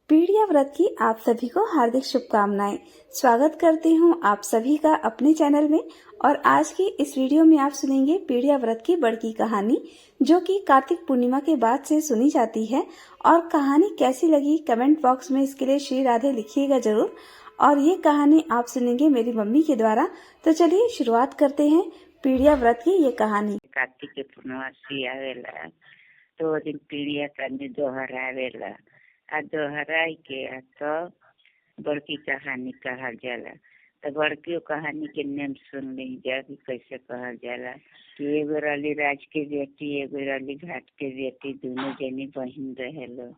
पीड़िया व्रत की आप सभी को हार्दिक शुभकामनाएं। स्वागत करती हूं आप सभी का अपने चैनल में। और आज की इस वीडियो में आप सुनेंगे पीड़िया व्रत की बड़की कहानी, जो कि कार्तिक पूर्णिमा के बाद से सुनी जाती है। और कहानी कैसी लगी कमेंट बॉक्स में इसके लिए श्री राधे लिखिएगा जरूर। और ये कहानी आप सुनेंगे मेरी मम्मी के द्वारा। तो चलिए शुरुआत करते हैं पीड़िया व्रत की ये कहानी। कार्तिक के पूर्णवासी आवेला तो वो दिन पीड़िया करने दोहरावेला आ दोहराई के तो बड़की कहानी कहल जाला। तो बड़की कहानी के नेम सुन ली जा कि कैसे कहल जाला कि एगो रली राज के बेटी एगो रली घाट के बेटी, दोनों जनी बहन रहेलो।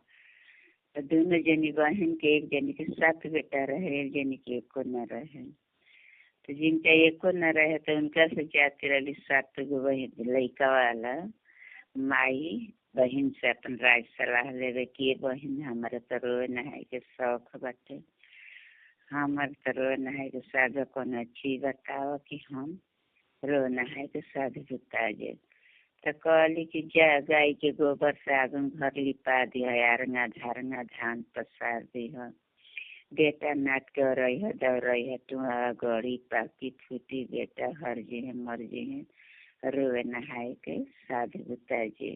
तो दोनों जनी बहन के एक जनी के 7 बेटा रहे, एक जनी के एको न रहे। तो जिनका एको न रहे तो उनका से जाते रही 7 गो बहन लड़का वाला माई बहन से अपन राज सलाह लेवे कि ये बहन हमारे तो रोए नहाए के शौक बाटे, हमारे तो रोए नहाए के साधु कौन अच्छी बताओ कि हम रो नहाए के साधु जुटा जाए। तो कहली कि जा गाय के गोबर से आगन घर लिपा दिया, आरंगा धारंगा धान पसार दिया, बेटा नाट के रही है दौड़ रही है टुआ गड़ी पाकी फूटी बेटा हर जी है मर जी है रोए नहाए के साधु जुटा जी।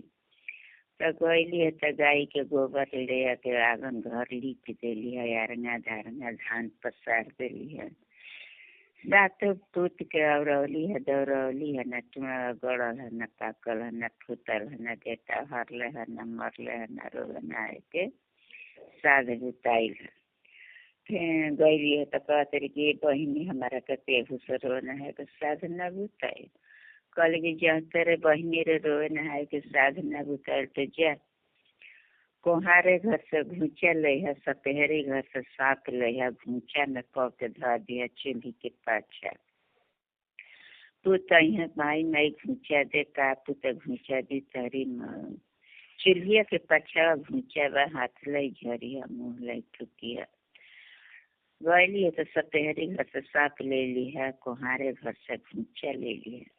तो गईली है तो गाय के गोबर ले के आंगन घर लीप देली है, आरंगा धारंगा धान पसार देली है। 7 पूत के अवरौली है दौड़ौली है, न टुआ गड़ल है न पाकल है न फूटल है न बेटा हरले है न मरले है न रोए नहाए के साधु जुटाइल है। फिर गईली है तो कहते कि बहिनी हमारा के रो नहाए के साधु न जुटाई। कल की जहाँ तेरे बहनी रे रोए नहाए के साधु न बुतार तो जा कोहारे घर से घूचा ले है, सपेहरी घर से साप ले है, घूचा में क के धर दिया चूल्ही के पाछा। पुत माई माई घूचा दे का पुत घूचा दी तहरी चूल्हिया के पाछा घूचा बा हाथ लाई झरिया मुँह लाई ठुकिया। गईली है तो सपेहरी घर से साप ले ली है, कोहारे घर से घूचा ले ली है,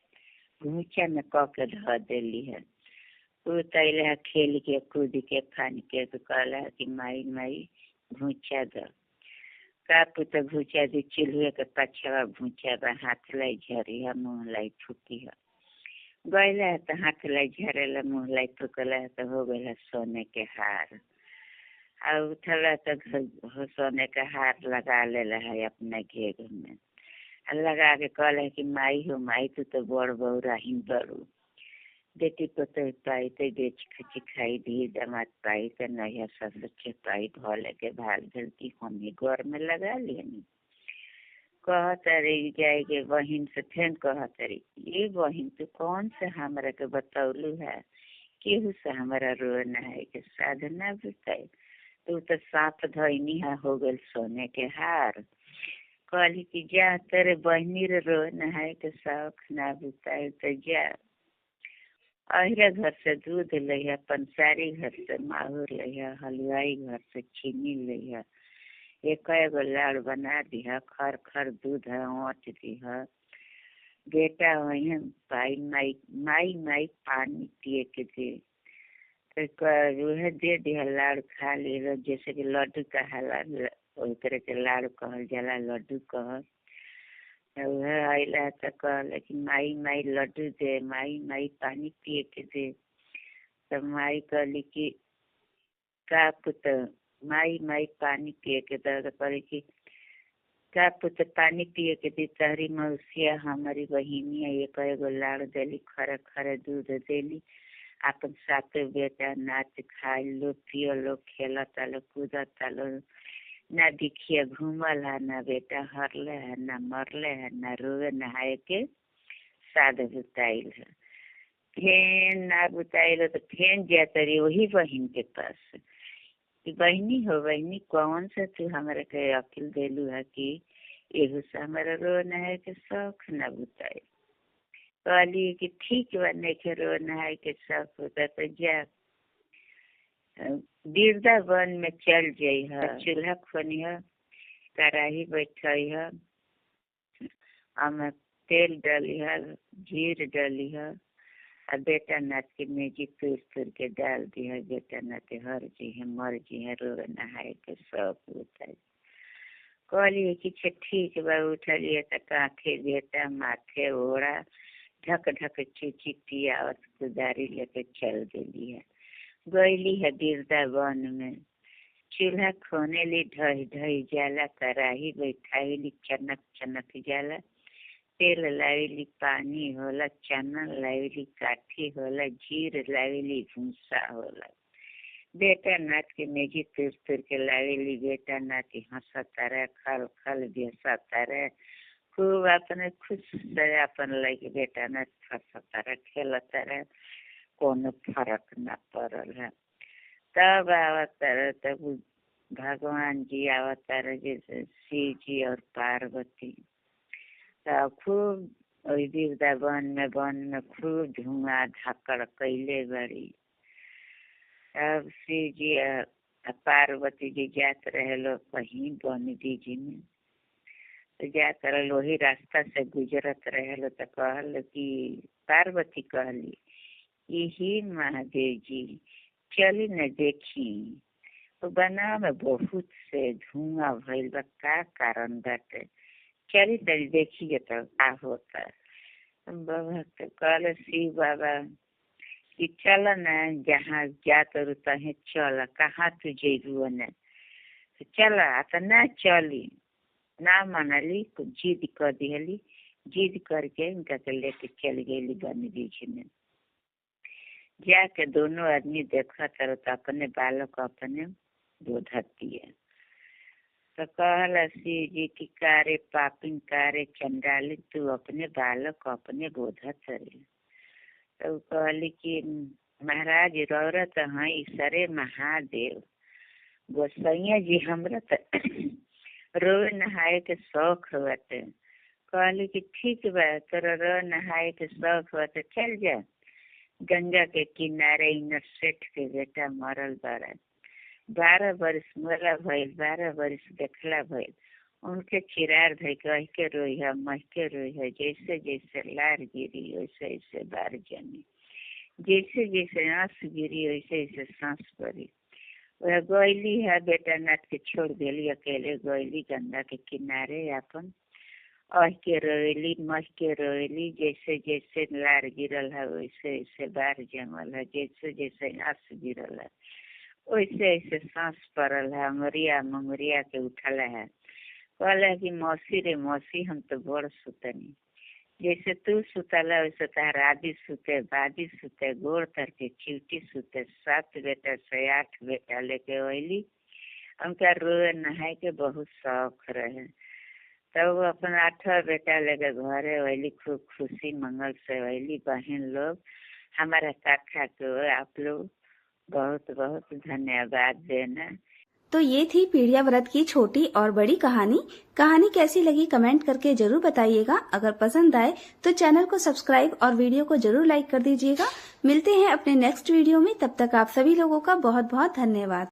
घूचा में क के धर देली है। तैले है खेल के कूद के फान के तो कहला कि माई माई घूचा द का पुत घूचा दी चूल्हे के पछवा घूचा बा हाथ लाई झरी है मुँह लाई फूकी है। गैला है तो हाथ लाई झरेला मुँह लाई फूकला है तो हो गया सोने के हार। और उठला तो सोने के हार लगा लेला है अपने घेर में, लगा के कहला है कि माई हो माई तू तो बड़ बौरा ही बड़ू, बेटी को तो पाई तो बेच खची खाई दी, दामाद पाई तो नया ससुर पाई भोले के भाल गलती हम ही घर में लगा लियनी। कहतरी जाए के बहन से फिर कहतरी ये बहन तू कौन से हमरा के बतौलू है, केहू से हमारा रोना है के साधना बुताई, तू तो साफ धोनी है हो गल सोने के हार। कहली कि जा तेरे बहनी रे रोना है के शौक ना बुताई तो जा अहिरा घर से दूध लिया, पंसारी घर से माहौर लिया, हलवाई घर से चीनी लिया, एक एगो लाड़ बना दिया, खर खर दूध है ओट दिया, बेटा वही पाई माई माई माई पानी पिए के दे तो वह दे दिया लाड़ खा लिया, जैसे कि लड्डू कहाला वही तरह के लाड़ कहल जाला लड्डू कहल। वह आइला तो कहला कि माई माई लड्डू दे, माई माई पानी पिए के दे। तो माई कहली कि का पुत माई माई पानी पिए के दे, तो कहली कि का पुत पानी पिए के दी तहरी मौसिया हमारी बहिनिया एक एगो लाड़ देली, खरे खरे दूध देली, अपन 7 बेटा नाच खाए लो पियो लो खेल तालो कूद तालो, ना दिखिए घूमल है ना बेटा हरले है ना मरले है ना रोए नहाए के साधु बुताइल है। फेन ना बुताइल तो फेन जाता रही वही बहन के पास कि बहनी हो बहनी कौन सा तू हमारे के अकिल देलू है कि एहू से हमारा रो नहाए के शौक ना बुताइल। कहली कि ठीक बा नहीं रो नहाए के शौक होता तो जा वृंदावन में चल जाइ है, चूल्हा खोनी है, कढ़ाई बैठाई है, तेल डाली है, जीर डाली है, अब बेटा नाथ के मेजी तूर तूर के डाल दी है। बेटा नाथ हर जी है मर जी है रो नहाए के सब उतर। कहलिए कि ठीक बा उठलिए तो कांखे बेटा माथे ओढ़ा ढक ढक चिट्ठी आवत कुदारी लेके चल गई है। गईली है वृंदावन में चूल्हा खोने ली ढही ढही जाला कराही बैठाईली चनक चनक जाला तेल लावेली पानी होला चना लावेली काठी होला जीर लावेली भूसा होला। बेटा नाथ के मेजी तुर तुर के लावेली। बेटा नाथ हंसता रहे खल खल बेसता रहे खूब अपने खुश रहे अपन लगे। बेटा नाथ हंसता रहे खेलता रहे कोनो फर्क न पड़ल है। तब आवता रहे तब भगवान जी आवता रहे जैसे शिव जी और पार्वती। तब खूब वृंदावन में खूब धुआं धक्कड़ कैले बड़ी। तब शिव जी पार्वती जी जात रहे लोग कहीं वन जी में तो जात रहे वही रास्ता से गुजरत रहे लो तो कहल कि पार्वती कहली यही महादेव जी चली न देखी तो बना में बहुत से धुआं भइल बा का कारण बाटे चली तरी देखिए तो का होता। बाबा तो कहल शिव बाबा कि चल न जहाँ जात तहे चल कहाँ तू जेबू न तो चल तो न चली ना मनली जिद कर दिहली। जिद करके उनका के लेके चल गई बन बीच में। जाके दोनों आदमी देखा तर तो अपने बालक अपने बोधती है। तो कहला शिव जी की कारे पापिन कारे चंडाली तू अपने बालक अपने बोधत रे। तो कहली कि महाराज रौरत है ईश्वरे महादेव गोसैया जी हमरा रोज नहाए के शौक बाटे। कहली कि ठीक बा तोरा रो नहाए के शौक बाटे चल जा गंगा के किनारे इन सेठ के बेटा मरल बारा 12 बरस मोला भइल 12 बरस देखला भइल उनके चिरार धइ के रोई है मह के रोई है। जैसे जैसे लार गिरी वैसे वैसे बार जमी जैसे जैसे आंस गिरी वैसे वैसे सांस पड़ी। वह गईली है बेटा नाथ के छोड़ दिली अकेले गईली गंगा के किनारे अपन अह के रोएली मह के रोएली। जैसे जैसे लार गिरल है वैसे वैसे बार जमल है। जैसे जैसे आंस गिरल है वैसे वैसे सांस पड़ल है। अंगुरिया मंगुरिया के उठल है। कहला कि मौसी रे मौसी हम तो बड़ सुतनी जैसे तू सुतला वैसे तार आदि सुते बादी सुते गोड़ तर के चिवटी सुते 7 बेटा से 8 बेटा लेके अली। उनका रोए नहाए के बहुत शौक रहे। तब वो अपन 8 बेटा लेके घरे अली खूब खुशी मंगल से अली। बहन लोग हमारा कथा को आप लोग बहुत बहुत धन्यवाद देना। तो ये थी पीढ़िया व्रत की छोटी और बड़ी कहानी। कहानी कैसी लगी कमेंट करके जरूर बताइएगा। अगर पसंद आए तो चैनल को सब्सक्राइब और वीडियो को जरूर लाइक कर दीजिएगा। मिलते हैं अपने नेक्स्ट वीडियो में, तब तक आप सभी लोगों का बहुत बहुत धन्यवाद।